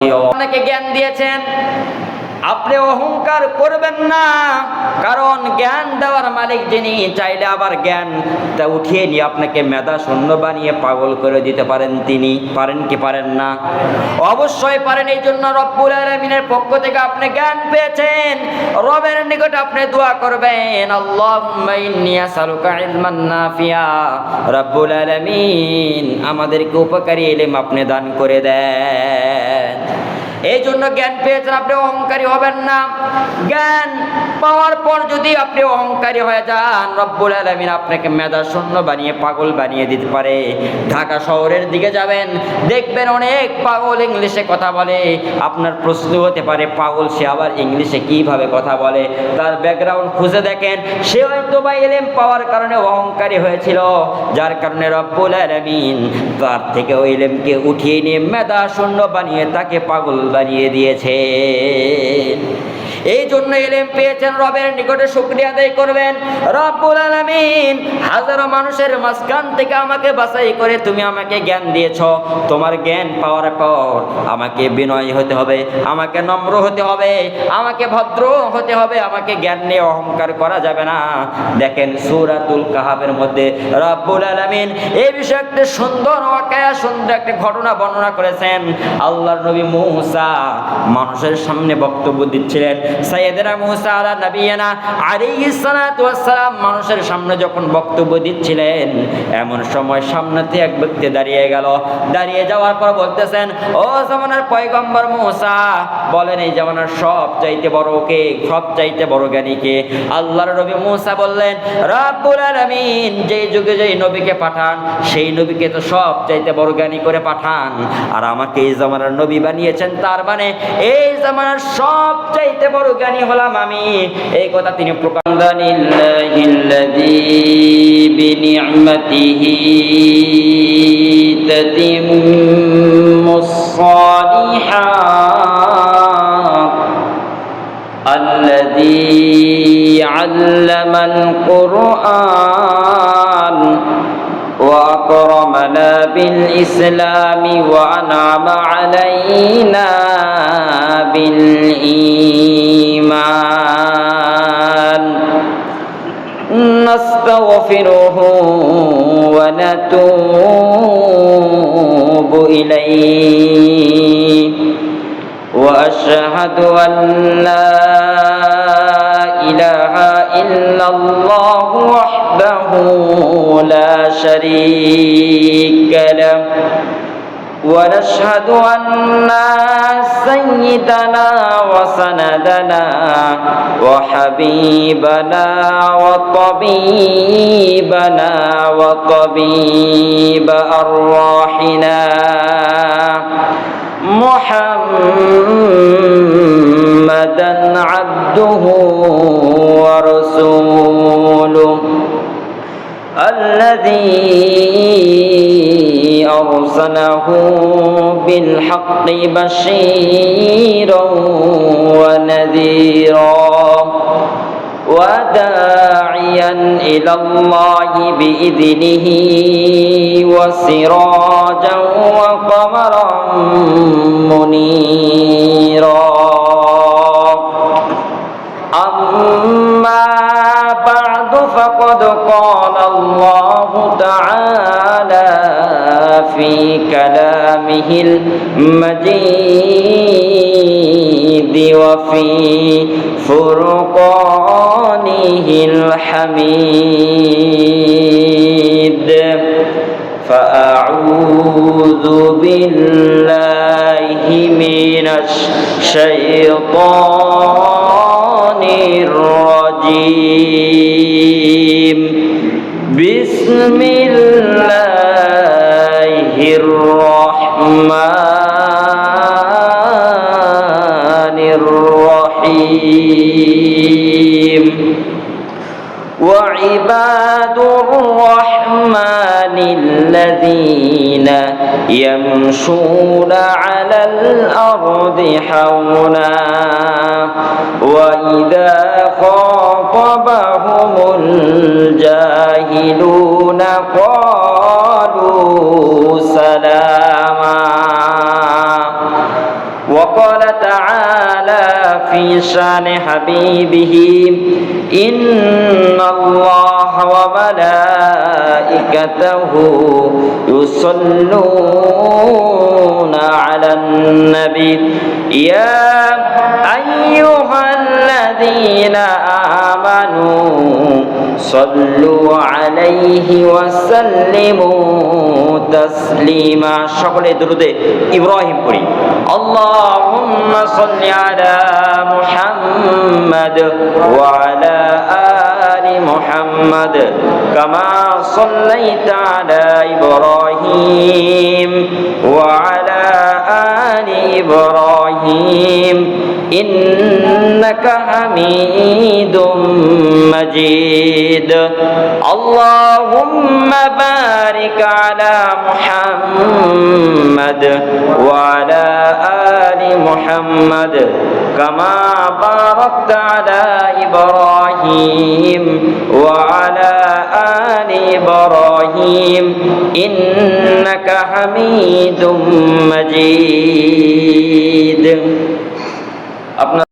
আপনাকে জ্ঞান দিয়েছেন, আপনি অহংকার করবেন না, কারণ জ্ঞান দেওয়ার মালিক যিনি, চাইলে আবার জ্ঞানটা উঠিয়ে নিয়ে আপনাকে মেধা শূন্য বানিয়ে পাগল করে দিতে পারেন। তিনি পারেন কি পারেন না? অবশ্যই পারেন। এই জন্য রব্বুল আলামিনের পক্ষ থেকে আপনি জ্ঞান পেয়েছেন, রবের নিকট আপনি দোয়া করবেন, আল্লাহুম্মা ইন্নী আসআলুকা ইলমান নাফিয়া, রব্বুল আলামিন আমাদেরকে উপকারী ইলম আপনি দান করে দেন। এই জন্য জ্ঞান পেয়েছেন, আপনি অহংকারী হবেন না। জ্ঞান পাওয়ার পর যদি আপনি অহংকারী হয়ে যান, রব্বুল আলামিন আপনাকে মেধা শূন্য বানিয়ে পাগল বানিয়ে দিতে পারে। ঢাকা শহরের দিকে যাবেন, দেখবেন অনেক পাগল ইংলিশে কথা বলে। আপনার প্রশ্ন হতে পারে, পাগল সে আবার ইংলিশে কিভাবে কথা বলে? তার ব্যাকগ্রাউন্ড খুঁজে দেখেন, সে হয়তো বা ইলম পাওয়ার কারণে অহংকারী হয়েছিল, যার কারণে রব্বুল আলামিন তার থেকে ওই ইলমকে উঠিয়ে নিয়ে মেধা শূন্য বানিয়ে তাকে পাগল বানিয়ে দিয়েছে। এই জন্য ইলম পেয়েছেন, রবের নিকটে শুকরিয়া আদায় করবেন। রব্বুল আলামিন হাজারো মানুষের মাঝখান থেকে আমাকে বাছাই করে তুমি আমাকে জ্ঞান দিয়েছ। তোমার জ্ঞান পাওয়ার পর আমাকে বিনয়ী হতে হবে, আমাকে নম্র হতে হবে, আমাকে ভদ্র হতে হবে, আমাকে জ্ঞান নিয়ে অহংকার করা যাবে না। দেখেন সূরাতুল কাহাফের মধ্যে রব্বুল আলামিন এই বিষয়ে একটা সুন্দর ওয়াকিয়া, সুন্দর একটা ঘটনা বর্ণনা করেছেন। আল্লাহর নবী মূসা মানুষের সামনে বক্তব্য দিচ্ছিলেন। সাইয়েদনা মূসা আলা নবিয়িনা আলাইহিস সালাতু ওয়াস সালাম মানুষের সামনে যখন বক্তব্য দিচ্ছিলেন, এমন সময় সামনেতে এক ব্যক্তি দাঁড়িয়ে গেল। দাঁড়িয়ে যাওয়ার পর বলতেছেন, ও জামানার পয়গম্বর মূসা, বলেন এই জামানার সবচাইতে বড় কে, সবচাইতে বড় জ্ঞানী কে? আল্লাহর নবী মূসা বললেন, রব্বুল আলামিন যেই যুগে যেই নবীকে পাঠান, সেই নবীকে তো সবচাইতে বড় জ্ঞানী করে পাঠান, আর আমাকে এই জামানার নবী বানিয়েছেন, তার মানে এই জামানার সবচাইতে বড় জ্ঞানী হলাম আমি। এই কথা তিনি প্রকাশ লিল্লাহিল্লাযী বিনি'মাতিহি তাতিম্মুস সালিহাত আল্লাযী আল্লামাল কুরআন وأكرمنا بالإسلام وأنعم علينا بالإيمان نستغفره ونتوب إليه وأشهد أن لا إله إلا الله وحده لا شريك له ونشهد أن سيدنا وسندنا وحبيبنا وطبيبنا وطبيب أرواحنا محمدا عبده ورسوله الذي أرسله بالحق بشيرا ونذيرا وداعيا إلى الله بإذنه وسراجا وقمرا منيرا أما بعد فقد قال الله تعالى في كلامه المجيد وفي فرقانه الحميد فأعوذ بالله من الشيطان الرجيم بسم الله الرحمن الرحيم وعباد الرحمن الذين يمشون على الأرض حونا وإذا خاطبهم الجاهلون قالوا سلاما وقال تعالى في شان حبيبه إن الله وملائكته يصلون على النبي يا أيها الذين آمنوا صلوا عليه وسلموا تسليما সকলে দরুদে ইব্রাহিম পড়ি اللهم صل على محمد وعلى آل محمد كما صليت على إبراهيم وعلى آل إبراهيم إنك حميد مجيد اللهم بارك على محمد وعلى آل محمد كما باركت على إبراهيم وعلى آل إبراهيم إنك حميد مجيد।